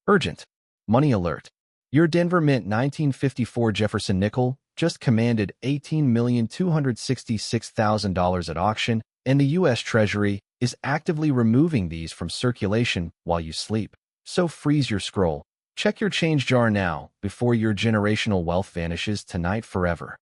Urgent. Money alert. Your Denver Mint 1954 Jefferson nickel just commanded $18,266,000 at auction, and the U.S. Treasury is actively removing these from circulation while you sleep. So freeze your scroll. Check your change jar now before your generational wealth vanishes tonight forever.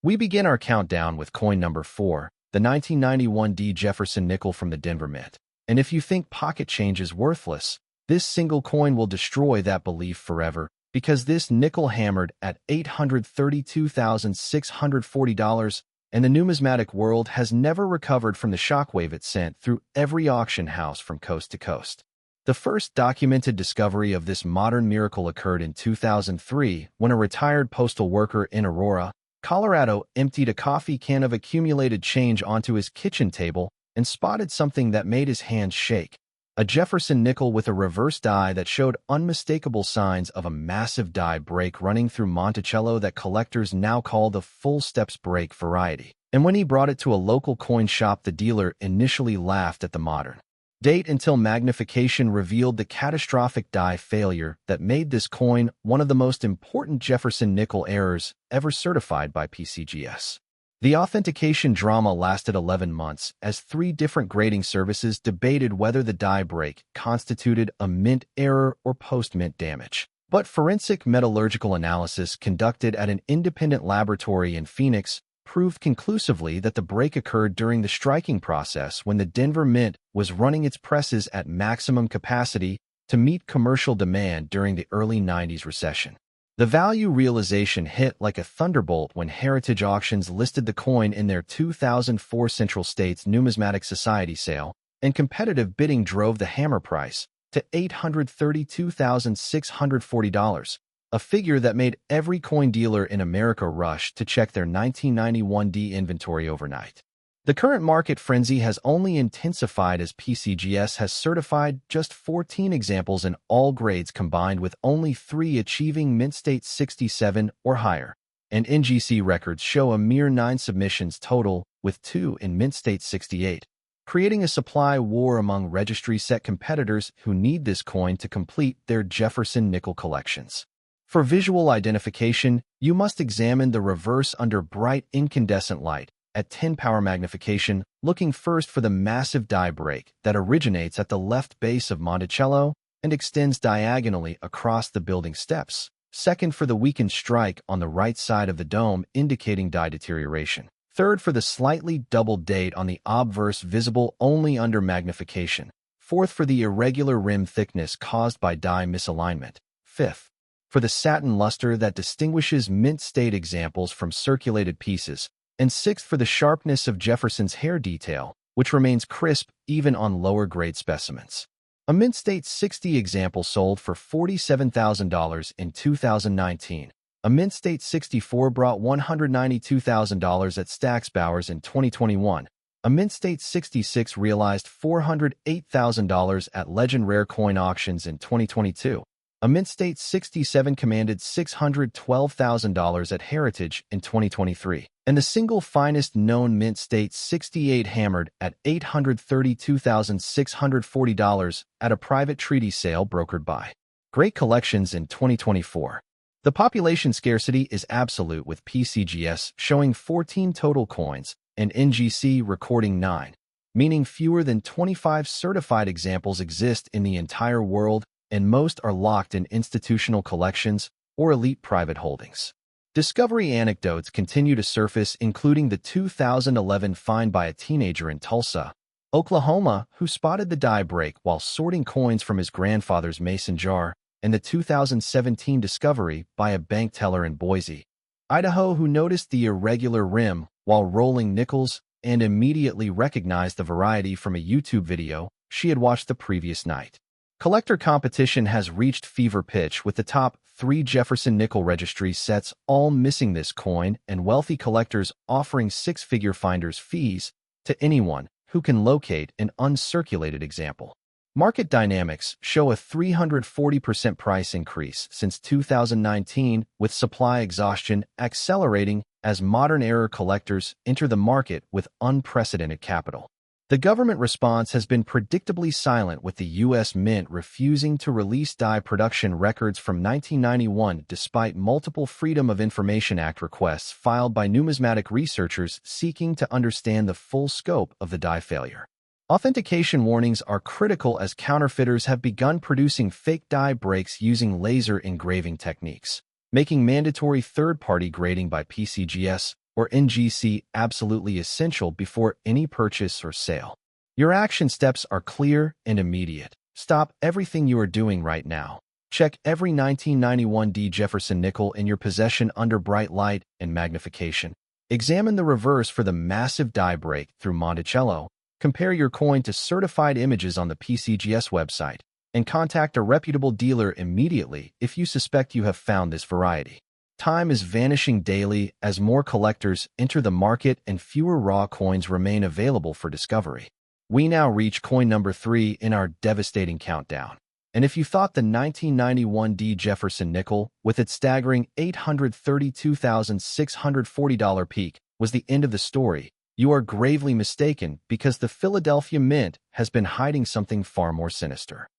We begin our countdown with coin number 4, the 1991 D Jefferson nickel from the Denver Mint. And if you think pocket change is worthless, this single coin will destroy that belief forever, because this nickel hammered at $832,640, and the numismatic world has never recovered from the shockwave it sent through every auction house from coast to coast. The first documented discovery of this modern miracle occurred in 2003 when a retired postal worker in Aurora, Colorado emptied a coffee can of accumulated change onto his kitchen table and spotted something that made his hands shake. A Jefferson nickel with a reverse die that showed unmistakable signs of a massive die break running through Monticello that collectors now call the full steps break variety. And when he brought it to a local coin shop, the dealer initially laughed at the modern date until magnification revealed the catastrophic die failure that made this coin one of the most important Jefferson nickel errors ever certified by PCGS. The authentication drama lasted 11 months as 3 different grading services debated whether the die break constituted a mint error or post-mint damage. But forensic metallurgical analysis conducted at an independent laboratory in Phoenix proved conclusively that the break occurred during the striking process when the Denver Mint was running its presses at maximum capacity to meet commercial demand during the early 90s recession. The value realization hit like a thunderbolt when Heritage Auctions listed the coin in their 2004 Central States Numismatic Society sale, and competitive bidding drove the hammer price to $832,640, a figure that made every coin dealer in America rush to check their 1991 D inventory overnight. The current market frenzy has only intensified as PCGS has certified just 14 examples in all grades combined, with only 3 achieving mint state 67 or higher, and NGC records show a mere 9 submissions total, with 2 in mint state 68, creating a supply war among registry-set competitors who need this coin to complete their Jefferson nickel collections. For visual identification, you must examine the reverse under bright incandescent light at 10 power magnification, looking first for the massive die break that originates at the left base of Monticello and extends diagonally across the building steps. Second, for the weakened strike on the right side of the dome indicating die deterioration. Third, for the slightly doubled date on the obverse visible only under magnification. Fourth, for the irregular rim thickness caused by die misalignment. Fifth, for the satin luster that distinguishes mint state examples from circulated pieces. And sixth, for the sharpness of Jefferson's hair detail, which remains crisp even on lower-grade specimens. A mint state 60 example sold for $47,000 in 2019. A mint state 64 brought $192,000 at Stack's Bowers in 2021. A mint state 66 realized $408,000 at Legend Rare Coin Auctions in 2022. A mint state 67 commanded $612,000 at Heritage in 2023, and the single finest known mint state 68 hammered at $832,640 at a private treaty sale brokered by Great Collections in 2024. The population scarcity is absolute, with PCGS showing 14 total coins and NGC recording 9, meaning fewer than 25 certified examples exist in the entire world, and most are locked in institutional collections or elite private holdings. Discovery anecdotes continue to surface, including the 2011 find by a teenager in Tulsa, Oklahoma, who spotted the die break while sorting coins from his grandfather's mason jar, and the 2017 discovery by a bank teller in Boise, Idaho, who noticed the irregular rim while rolling nickels and immediately recognized the variety from a YouTube video she had watched the previous night. Collector competition has reached fever pitch, with the top 3 Jefferson nickel registry sets all missing this coin, and wealthy collectors offering 6-figure finder's fees to anyone who can locate an uncirculated example. Market dynamics show a 340% price increase since 2019, with supply exhaustion accelerating as modern era collectors enter the market with unprecedented capital. The government response has been predictably silent, with the U.S. Mint refusing to release die production records from 1991 despite multiple Freedom of Information Act requests filed by numismatic researchers seeking to understand the full scope of the die failure. Authentication warnings are critical as counterfeiters have begun producing fake die breaks using laser engraving techniques, making mandatory third-party grading by PCGS or NGC absolutely essential before any purchase or sale. Your action steps are clear and immediate. Stop everything you are doing right now. Check every 1991 Jefferson nickel in your possession under bright light and magnification. Examine the reverse for the massive die break through Monticello. Compare your coin to certified images on the PCGS website, and contact a reputable dealer immediately if you suspect you have found this variety. Time is vanishing daily as more collectors enter the market and fewer raw coins remain available for discovery. We now reach coin number 3 in our devastating countdown. And if you thought the 1991 Jefferson nickel, with its staggering $832,640 peak, was the end of the story, you are gravely mistaken, because the Philadelphia Mint has been hiding something far more sinister.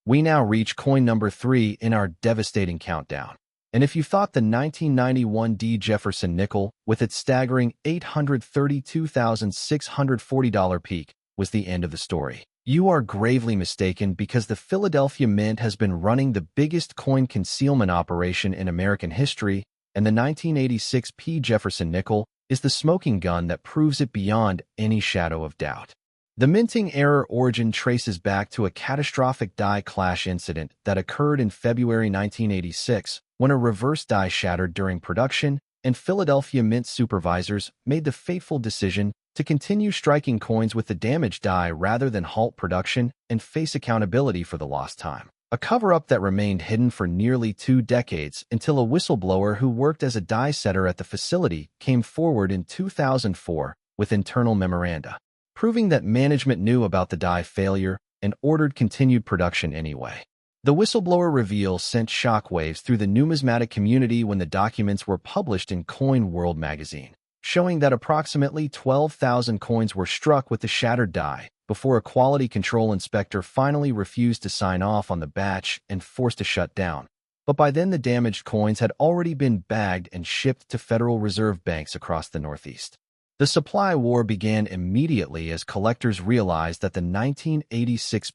We now reach coin number 3 in our devastating countdown. And if you thought the 1991 Jefferson nickel, with its staggering $832,640 peak, was the end of the story, you are gravely mistaken, because the Philadelphia Mint has been running the biggest coin concealment operation in American history, and the 1986 Jefferson nickel is the smoking gun that proves it beyond any shadow of doubt. The minting error origin traces back to a catastrophic die clash incident that occurred in February 1986, when a reverse die shattered during production, and Philadelphia Mint supervisors made the fateful decision to continue striking coins with the damaged die rather than halt production and face accountability for the lost time. A cover-up that remained hidden for nearly 2 decades until a whistleblower who worked as a die setter at the facility came forward in 2004 with internal memoranda, proving that management knew about the die failure and ordered continued production anyway. The whistleblower reveal sent shockwaves through the numismatic community when the documents were published in Coin World magazine, showing that approximately 12,000 coins were struck with the shattered die before a quality control inspector finally refused to sign off on the batch and forced a shutdown. But by then the damaged coins had already been bagged and shipped to Federal Reserve banks across the Northeast. The supply war began immediately as collectors realized that the 1986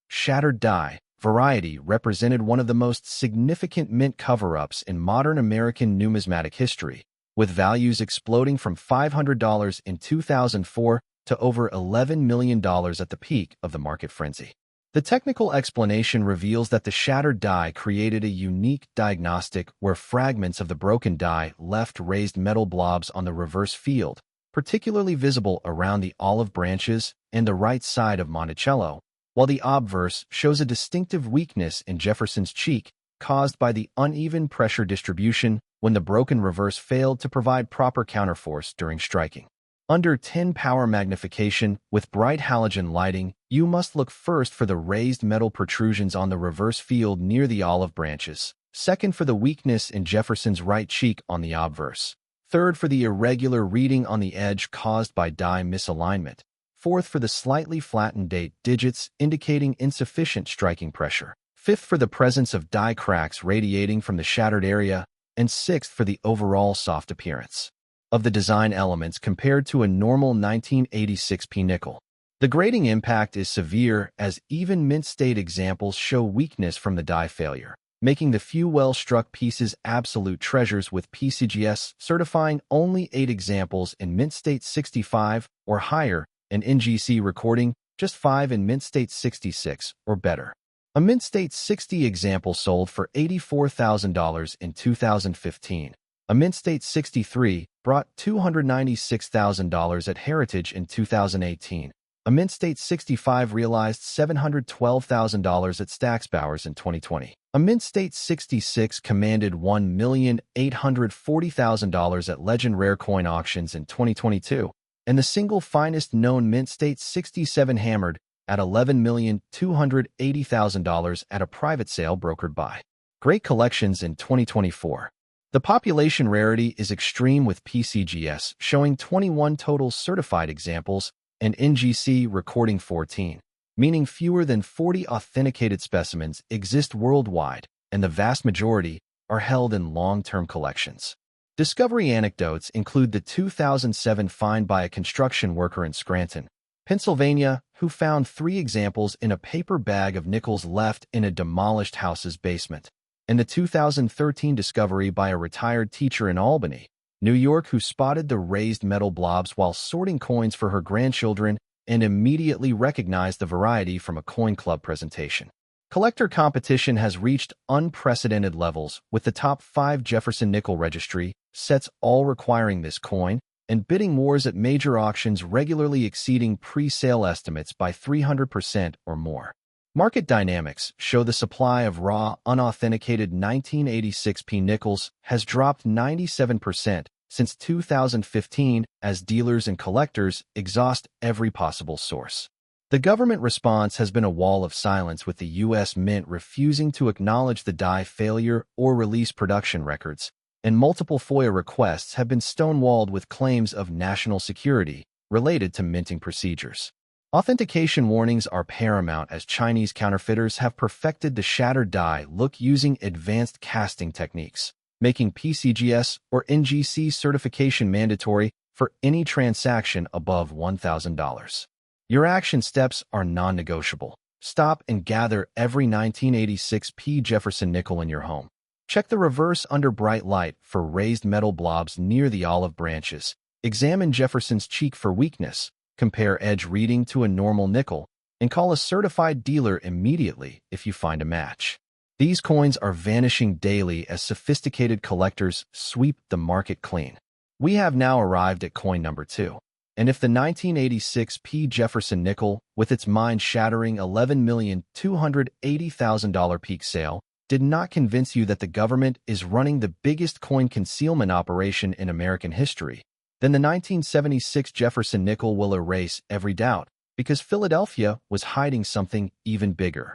shattered die variety represented one of the most significant mint cover-ups in modern American numismatic history, with values exploding from $500 in 2004 to over $11 million at the peak of the market frenzy. The technical explanation reveals that the shattered die created a unique diagnostic where fragments of the broken die left raised metal blobs on the reverse field, particularly visible around the olive branches and the right side of Monticello, while the obverse shows a distinctive weakness in Jefferson's cheek caused by the uneven pressure distribution when the broken reverse failed to provide proper counterforce during striking. Under 10 power magnification with bright halogen lighting, you must look first for the raised metal protrusions on the reverse field near the olive branches, second for the weakness in Jefferson's right cheek on the obverse, third for the irregular reading on the edge caused by die misalignment, fourth for the slightly flattened date digits indicating insufficient striking pressure, fifth for the presence of die cracks radiating from the shattered area, and sixth for the overall soft appearance of the design elements compared to a normal 1986 nickel. The grading impact is severe as even mint-state examples show weakness from the die failure, making the few well-struck pieces absolute treasures, with PCGS certifying only 8 examples in mint-state 65 or higher and NGC recording just 5 in mint-state 66 or better. A mint-state 60 example sold for $84,000 in 2015. A mint-state 63 brought $296,000 at Heritage in 2018. A mint-state 65 realized $712,000 at Stack's Bowers in 2020. A mint-state 66 commanded $1,840,000 at Legend Rare Coin Auctions in 2022. And the single finest known mint-state 67 hammered at $11,280,000 at a private sale brokered by Great Collections in 2024. The population rarity is extreme, with PCGS showing 21 total certified examples and NGC recording 14, meaning fewer than 40 authenticated specimens exist worldwide, and the vast majority are held in long-term collections. Discovery anecdotes include the 2007 find by a construction worker in Scranton, Pennsylvania, who found 3 examples in a paper bag of nickels left in a demolished house's basement, and the 2013 discovery by a retired teacher in Albany, New York, who spotted the raised metal blobs while sorting coins for her grandchildren and immediately recognized the variety from a coin club presentation. Collector competition has reached unprecedented levels, with the top 5 Jefferson nickel registry sets all requiring this coin, and bidding wars at major auctions regularly exceeding pre-sale estimates by 300% or more. Market dynamics show the supply of raw, unauthenticated 1986 P nickels has dropped 97% since 2015 as dealers and collectors exhaust every possible source. The government response has been a wall of silence, with the U.S. Mint refusing to acknowledge the die failure or release production records, and multiple FOIA requests have been stonewalled with claims of national security related to minting procedures. Authentication warnings are paramount as Chinese counterfeiters have perfected the shattered die look using advanced casting techniques, making PCGS or NGC certification mandatory for any transaction above $1,000. Your action steps are non-negotiable. Stop and gather every 1986 P Jefferson nickel in your home. Check the reverse under bright light for raised metal blobs near the olive branches. Examine Jefferson's cheek for weakness. Compare edge reading to a normal nickel, and call a certified dealer immediately if you find a match. These coins are vanishing daily as sophisticated collectors sweep the market clean. We have now arrived at coin number 2. And if the 1986 P Jefferson nickel, with its mind-shattering $11,280,000 peak sale, did not convince you that the government is running the biggest coin concealment operation in American history, then the 1976 Jefferson nickel will erase every doubt, because Philadelphia was hiding something even bigger.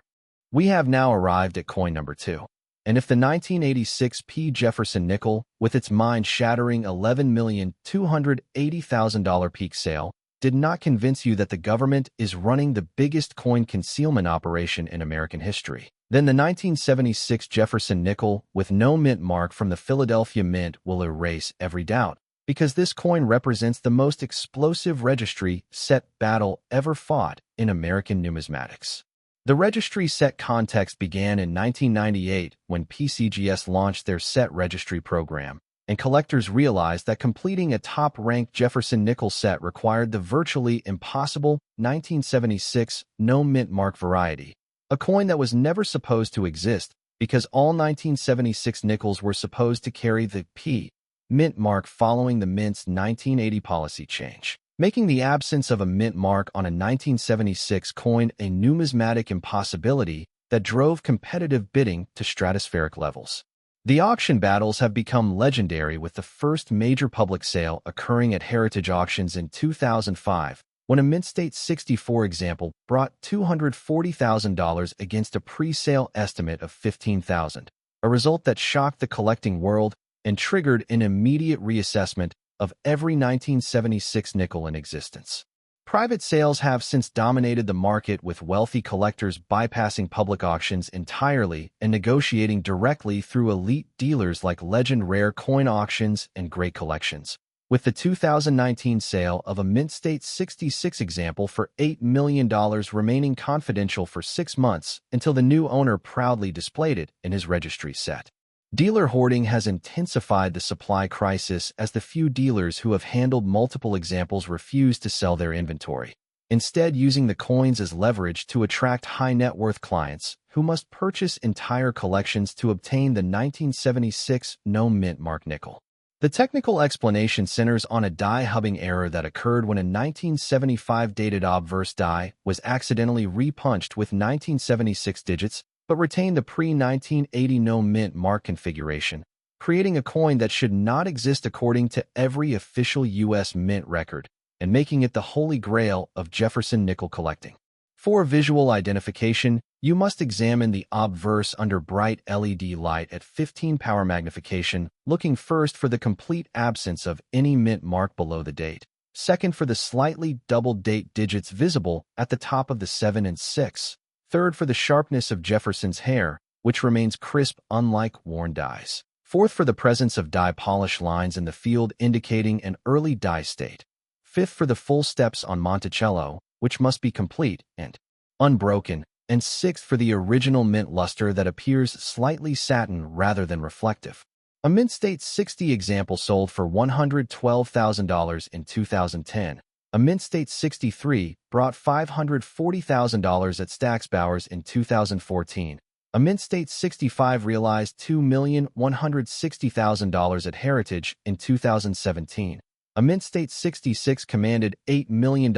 We have now arrived at coin number 2. And if the 1986 P Jefferson nickel, with its mind-shattering $11,280,000 peak sale, did not convince you that the government is running the biggest coin concealment operation in American history, then the 1976 Jefferson nickel, with no mint mark from the Philadelphia Mint, will erase every doubt, because this coin represents the most explosive registry set battle ever fought in American numismatics. The registry set context began in 1998 when PCGS launched their set registry program, and collectors realized that completing a top-ranked Jefferson nickel set required the virtually impossible 1976 no mint mark variety, a coin that was never supposed to exist because all 1976 nickels were supposed to carry the P mint mark following the Mint's 1980 policy change, making the absence of a mint mark on a 1976 coin a numismatic impossibility that drove competitive bidding to stratospheric levels. The auction battles have become legendary, with the first major public sale occurring at Heritage Auctions in 2005, when a Mint State 64 example brought $240,000 against a pre-sale estimate of $15,000, a result that shocked the collecting world and triggered an immediate reassessment of every 1976 nickel in existence. Private sales have since dominated the market, with wealthy collectors bypassing public auctions entirely and negotiating directly through elite dealers like Legend Rare Coin Auctions and Great Collections, with the 2019 sale of a Mint State 66 example for $8 million remaining confidential for 6 months until the new owner proudly displayed it in his registry set. Dealer hoarding has intensified the supply crisis as the few dealers who have handled multiple examples refuse to sell their inventory, instead using the coins as leverage to attract high-net-worth clients who must purchase entire collections to obtain the 1976 no mint mark nickel. The technical explanation centers on a die hubbing error that occurred when a 1975 dated obverse die was accidentally repunched with 1976 digits but retained the pre-1980 no mint mark configuration, creating a coin that should not exist according to every official U.S. Mint record, and making it the holy grail of Jefferson nickel collecting. For visual identification, you must examine the obverse under bright LED light at 15 power magnification, looking first for the complete absence of any mint mark below the date. Second, for the slightly doubled date digits visible at the top of the 7 and 6. Third, for the sharpness of Jefferson's hair, which remains crisp unlike worn dies. Fourth, for the presence of dye polish lines in the field indicating an early dye state. Fifth, for the full steps on Monticello, which must be complete and unbroken. And sixth, for the original mint luster that appears slightly satin rather than reflective. A Mint State 60 example sold for $112,000 in 2010. A Mint State 63 brought $540,000 at Stack's Bowers in 2014. A Mint State 65 realized $2,160,000 at Heritage in 2017. A Mint State 66 commanded $8 million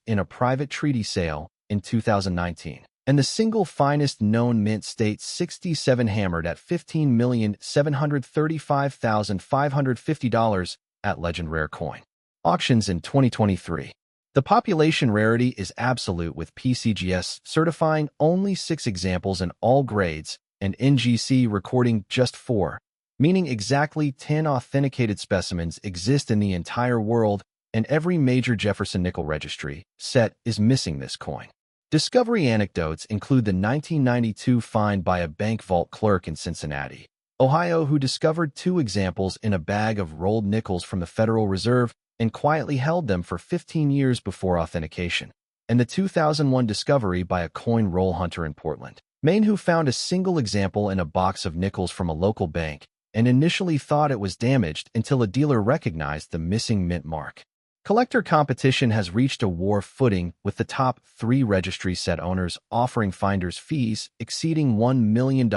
in a private treaty sale in 2019. And the single finest known Mint State 67 hammered at $15,735,550 at Legend Rare Coin auctions in 2023. The population rarity is absolute, with PCGS certifying only 6 examples in all grades and NGC recording just 4, meaning exactly 10 authenticated specimens exist in the entire world, and every major Jefferson nickel registry set is missing this coin. Discovery anecdotes include the 1992 find by a bank vault clerk in Cincinnati, Ohio, who discovered 2 examples in a bag of rolled nickels from the Federal Reserve and quietly held them for 15 years before authentication, and the 2001 discovery by a coin roll hunter in Portland, Maine, who found a single example in a box of nickels from a local bank and initially thought it was damaged until a dealer recognized the missing mint mark. Collector competition has reached a war footing, with the top 3 registry set owners offering finders fees exceeding $1 million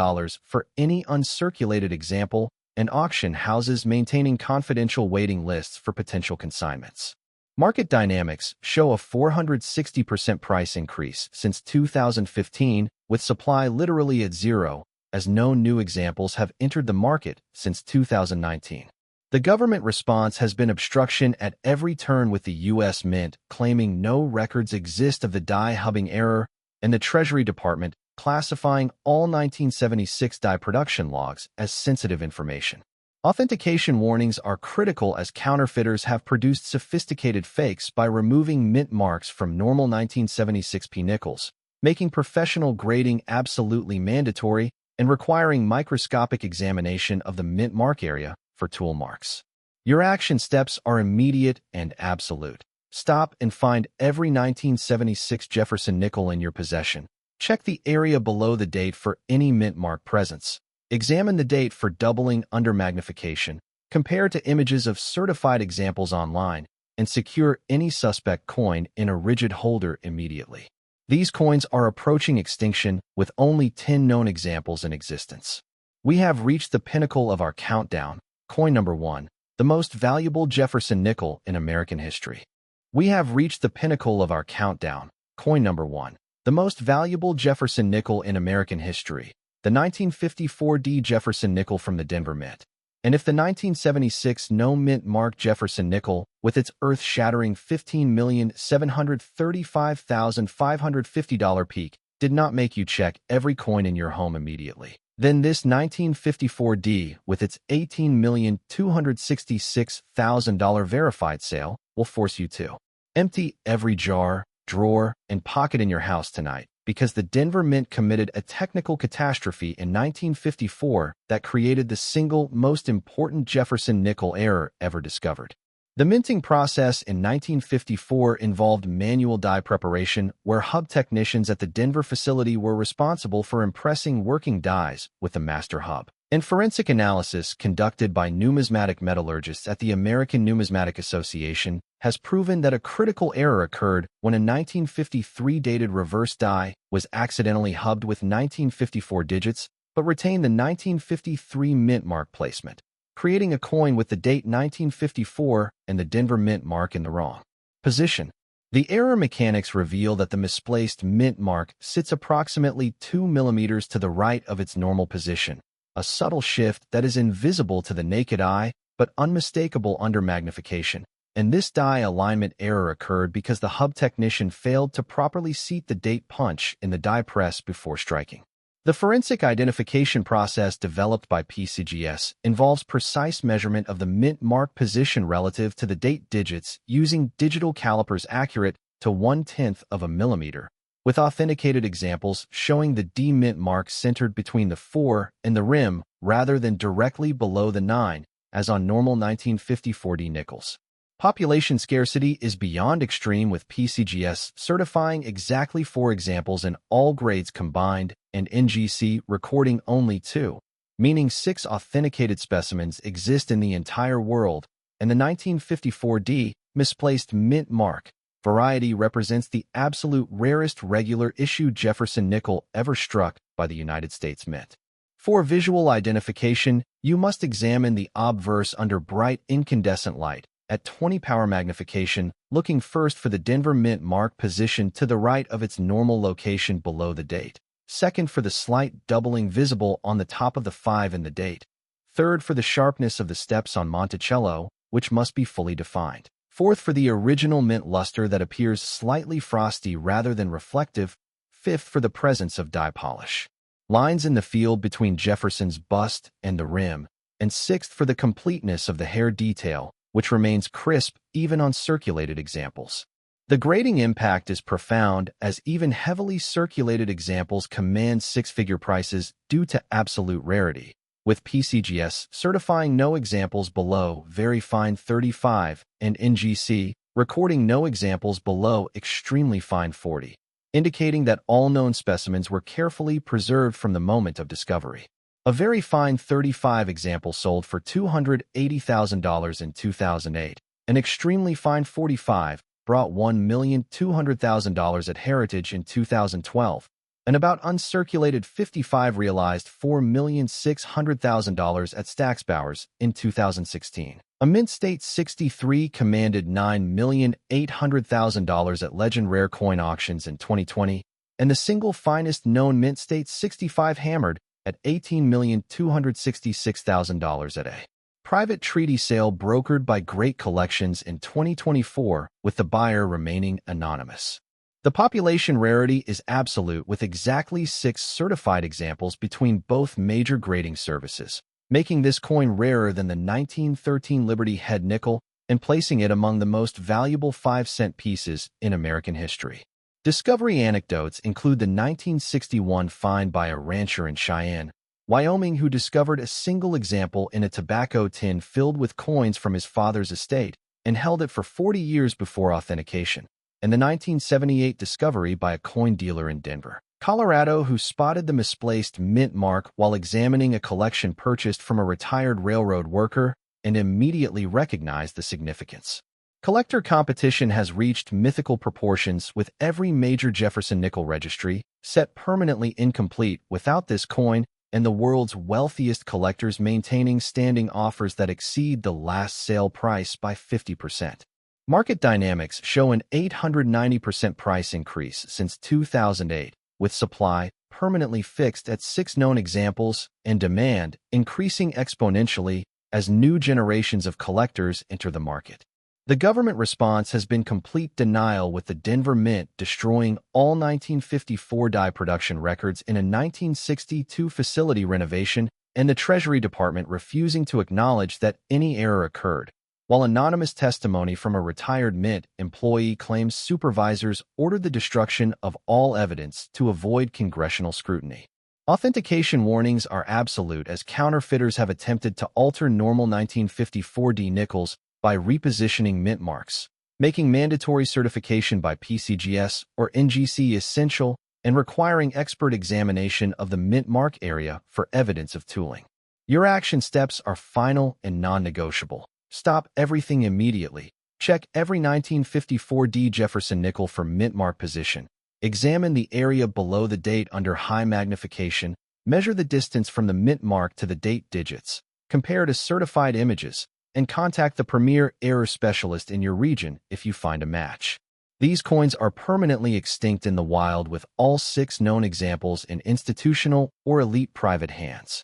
for any uncirculated example, and auction houses maintaining confidential waiting lists for potential consignments. Market dynamics show a 460% price increase since 2015, with supply literally at zero, as no new examples have entered the market since 2019. The government response has been obstruction at every turn, with the U.S. Mint claiming no records exist of the die hubbing error, and the Treasury Department classifying all 1976 die production logs as sensitive information. Authentication warnings are critical, as counterfeiters have produced sophisticated fakes by removing mint marks from normal 1976 P nickels, making professional grading absolutely mandatory and requiring microscopic examination of the mint mark area for tool marks. Your action steps are immediate and absolute. Stop and find every 1976 Jefferson nickel in your possession. Check the area below the date for any mint mark presence. Examine the date for doubling under magnification. Compare to images of certified examples online, and secure any suspect coin in a rigid holder immediately. These coins are approaching extinction, with only 10 known examples in existence. We have reached the pinnacle of our countdown. Coin number 1, the most valuable Jefferson nickel in American history. We have reached the pinnacle of our countdown. Coin number 1, the most valuable Jefferson nickel in American history, the 1954 D Jefferson nickel from the Denver Mint. And if the 1976 no mint mark Jefferson nickel, with its earth-shattering $15,735,550 peak, did not make you check every coin in your home immediately, then this 1954 D, with its $18,266,000 verified sale, will force you to empty every jar, drawer, and pocket in your house tonight, because the Denver Mint committed a technical catastrophe in 1954 that created the single most important Jefferson nickel error ever discovered. The minting process in 1954 involved manual die preparation, where hub technicians at the Denver facility were responsible for impressing working dies with the master hub, and forensic analysis conducted by numismatic metallurgists at the American Numismatic Association has proven that a critical error occurred when a 1953 dated reverse die was accidentally hubbed with 1954 digits but retained the 1953 mint mark placement, creating a coin with the date 1954 and the Denver mint mark in the wrong position. The error mechanics reveal that the misplaced mint mark sits approximately 2 millimeters to the right of its normal position, a subtle shift that is invisible to the naked eye but unmistakable under magnification. And this die alignment error occurred because the hub technician failed to properly seat the date punch in the die press before striking. The forensic identification process developed by PCGS involves precise measurement of the mint mark position relative to the date digits using digital calipers accurate to 1/10 of a millimeter, with authenticated examples showing the D mint mark centered between the 4 and the rim rather than directly below the 9, as on normal 1954 D nickels. Population scarcity is beyond extreme, with PCGS certifying exactly 4 examples in all grades combined and NGC recording only 2, meaning 6 authenticated specimens exist in the entire world, and the 1954 D misplaced mint mark variety represents the absolute rarest regular issue Jefferson nickel ever struck by the United States Mint. For visual identification, you must examine the obverse under bright incandescent light at 20 power magnification, looking first for the Denver mint mark positioned to the right of its normal location below the date. Second, for the slight doubling visible on the top of the 5 in the date. Third, for the sharpness of the steps on Monticello, which must be fully defined. Fourth, for the original mint luster that appears slightly frosty rather than reflective. Fifth, for the presence of dye polish lines in the field between Jefferson's bust and the rim. And sixth, for the completeness of the hair detail, which remains crisp even on circulated examples. The grading impact is profound, as even heavily circulated examples command 6-figure prices due to absolute rarity, with PCGS certifying no examples below very fine 35 and NGC recording no examples below extremely fine 40, indicating that all known specimens were carefully preserved from the moment of discovery. A very fine 35 example sold for $280,000 in 2008. An extremely fine 45 brought $1,200,000 at Heritage in 2012. An about uncirculated 55 realized $4,600,000 at Stacksbowers in 2016. A Mint State 63 commanded $9,800,000 at Legend Rare Coin Auctions in 2020, and the single finest known Mint State 65 hammered at $18,266,000 at a private treaty sale brokered by Great Collections in 2024, with the buyer remaining anonymous. The population rarity is absolute, with exactly 6 certified examples between both major grading services, making this coin rarer than the 1913 Liberty Head nickel and placing it among the most valuable 5-cent pieces in American history. Discovery anecdotes include the 1961 find by a rancher in Cheyenne, Wyoming, who discovered a single example in a tobacco tin filled with coins from his father's estate and held it for 40 years before authentication, and the 1978 discovery by a coin dealer in Denver, Colorado, who spotted the misplaced mint mark while examining a collection purchased from a retired railroad worker and immediately recognized the significance. Collector competition has reached mythical proportions, with every major Jefferson nickel registry set permanently incomplete without this coin, and the world's wealthiest collectors maintaining standing offers that exceed the last sale price by 50%. Market dynamics show an 890% price increase since 2008, with supply permanently fixed at 6 known examples and demand increasing exponentially as new generations of collectors enter the market. The government response has been complete denial, with the Denver Mint destroying all 1954 die production records in a 1962 facility renovation, and the Treasury Department refusing to acknowledge that any error occurred, while anonymous testimony from a retired Mint employee claims supervisors ordered the destruction of all evidence to avoid congressional scrutiny. Authentication warnings are absolute, as counterfeiters have attempted to alter normal 1954 D nickels by repositioning mint marks, making mandatory certification by PCGS or NGC essential and requiring expert examination of the mint mark area for evidence of tooling. Your action steps are final and non-negotiable. Stop everything immediately. Check every 1954 D Jefferson nickel for mint mark position. Examine the area below the date under high magnification. Measure the distance from the mint mark to the date digits. Compare to certified images, and contact the premier error specialist in your region if you find a match. These coins are permanently extinct in the wild, with all 6 known examples in institutional or elite private hands.